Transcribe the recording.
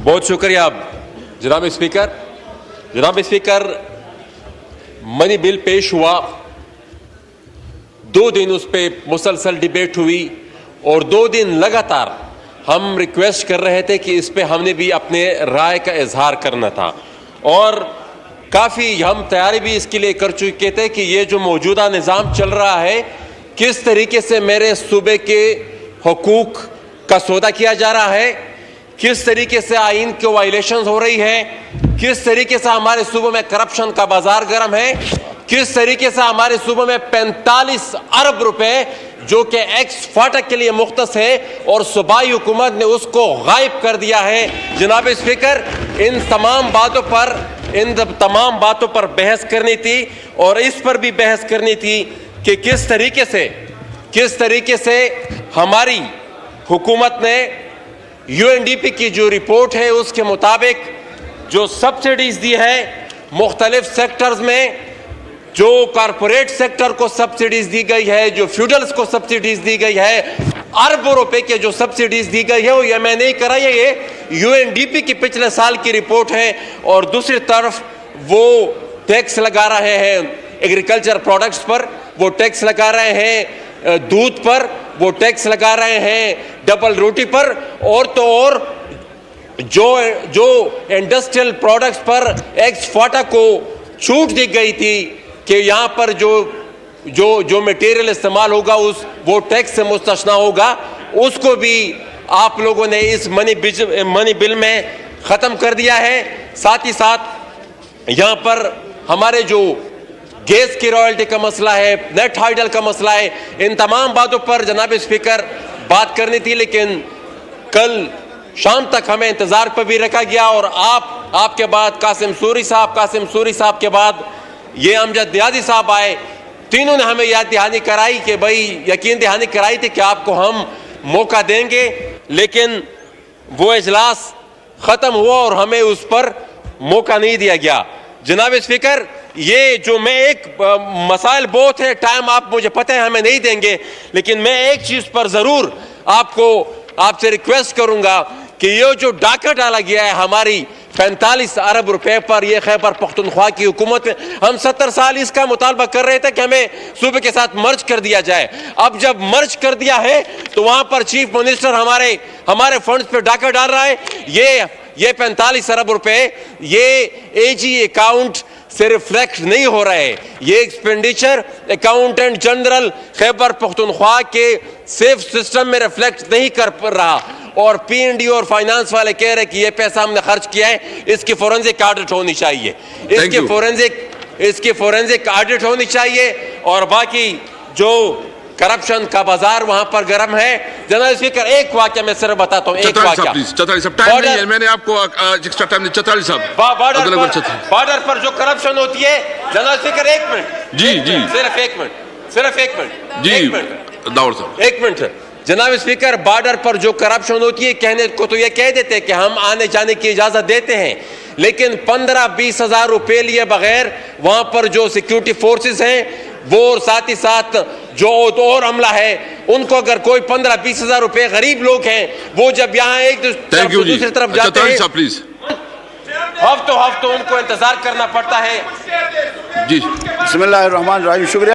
بہت شکریہ جناب اسپیکر. جناب اسپیکر, منی بل پیش ہوا, 2 دن اس پہ مسلسل ڈیبیٹ ہوئی, اور 2 دن لگاتار ہم ریکویسٹ کر رہے تھے کہ اس پہ ہم نے بھی اپنے رائے کا اظہار کرنا تھا, اور کافی ہم تیاری بھی اس کے لیے کر چکے تھے کہ یہ جو موجودہ نظام چل رہا ہے کس طریقے سے میرے صوبے کے حقوق کا سودا کیا جا رہا ہے, کس طریقے سے آئین کی وائلیشنز ہو رہی ہے, کس طریقے سے ہمارے صوبے میں کرپشن کا بازار گرم ہے, کس طریقے سے ہمارے صوبے میں 45 ارب روپے جو کہ ایکس فاٹک کے لیے مختص ہے اور صوبائی حکومت نے اس کو غائب کر دیا ہے. جناب اسپیکر, ان تمام باتوں پر بحث کرنی تھی, اور اس پر بھی بحث کرنی تھی کہ کس طریقے سے ہماری حکومت نے یو این ڈی پی کی جو رپورٹ ہے اس کے مطابق جو سبسڈیز دی ہے مختلف سیکٹرز میں, جو کارپوریٹ سیکٹر کو سبسڈیز دی گئی ہے, جو فیوڈلز کو سبسڈیز دی گئی ہے, اربوں روپے کے جو سبسڈیز دی گئی ہے, وہ یہ میں نہیں کرا, یہ یو این ڈی پی کی پچھلے سال کی رپورٹ ہے. اور دوسری طرف وہ ٹیکس لگا رہے ہیں ایگریکلچر پروڈکٹس پر, وہ ٹیکس لگا رہے ہیں دودھ پر, وہ ٹیکس لگا رہے ہیں ڈبل روٹی پر, اور تو اور جو انڈسٹریل پروڈکٹس پر ایکس فاٹا کو چھوٹ دی گئی تھی کہ یہاں پر جو میٹیریل استعمال ہوگا وہ ٹیکس سے مستثنا ہوگا, اس کو بھی آپ لوگوں نے اس منی بل میں ختم کر دیا ہے. ساتھ ہی ساتھ یہاں پر ہمارے جو گیس کی رائلٹی کا مسئلہ ہے, نیٹ ہائیڈل کا مسئلہ ہے, ان تمام باتوں پر جناب اسپیکر بات کرنی تھی, لیکن کل شام تک ہمیں انتظار پر بھی رکھا گیا, اور آپ کے بعد قاسم سوری صاحب کے بعد یہ امجد نیازی صاحب آئے. تینوں نے ہمیں یاد دہانی کرائی کہ بھائی یقین دہانی کرائی تھی کہ آپ کو ہم موقع دیں گے, لیکن وہ اجلاس ختم ہوا اور ہمیں اس پر موقع نہیں دیا گیا. جناب اسپیکر, یہ جو میں ایک مسائل بہت ہے, ٹائم آپ مجھے پتہ ہے ہمیں نہیں دیں گے, لیکن میں ایک چیز پر ضرور آپ سے ریکویسٹ کروں گا کہ یہ جو ڈاکہ ڈالا گیا ہے ہماری 45 ارب روپے پر, یہ خیبر پختونخوا کی حکومت میں, ہم 70 سال اس کا مطالبہ کر رہے تھے کہ ہمیں صوبے کے ساتھ مرج کر دیا جائے. اب جب مرج کر دیا ہے تو وہاں پر چیف منسٹر ہمارے فنڈز پہ ڈاکہ ڈال رہا ہے. یہ 45 ارب روپے یہ اے جی اکاؤنٹ سے ریفلیکٹ نہیں ہو رہے, یہ expenditure accountant general Khyber Pakhtunkhwa کے سیف سسٹم میں ریفلیکٹ نہیں کر رہا, اور پی این ڈی اور فائنانس والے کہہ رہے کہ یہ پیسہ ہم نے خرچ کیا ہے, اس کی فورنزک آڈٹ ہونی چاہیے, اس کی فورنزک آڈٹ ہونی چاہیے. اور باقی جو کرپشن کا بازار وہاں پر گرم ہے. جناب اسپیکر, ایک واقعہ میں صرف بتاتا ہوں, ایک واقعہ, میں نے آپ کو ایکسٹرا ٹائم چترالی صاحب, بارڈر پر جو کرپشن ہوتی ہے. جناب اسپیکر, ایک منٹ, جی صرف ایک منٹ. جناب اسپیکر, بارڈر پر جو کرپشن ہوتی ہے, کہنے کو تو یہ کہہ دیتے کہ ہم آنے جانے کی اجازت دیتے ہیں, لیکن 15-20 ہزار روپے لیے بغیر وہاں پر جو سیکیورٹی فورسز ہیں وہ, ساتھ ہی ساتھ جو اور عملہ ہے, ان کو اگر کوئی 15-20 ہزار روپے, غریب لوگ ہیں وہ جب یہاں ایک دوسری طرف جاتے ہیں ہفتوں ان کو انتظار کرنا پڑتا ہے. بسم اللہ الرحمن الرحیم. شکریہ.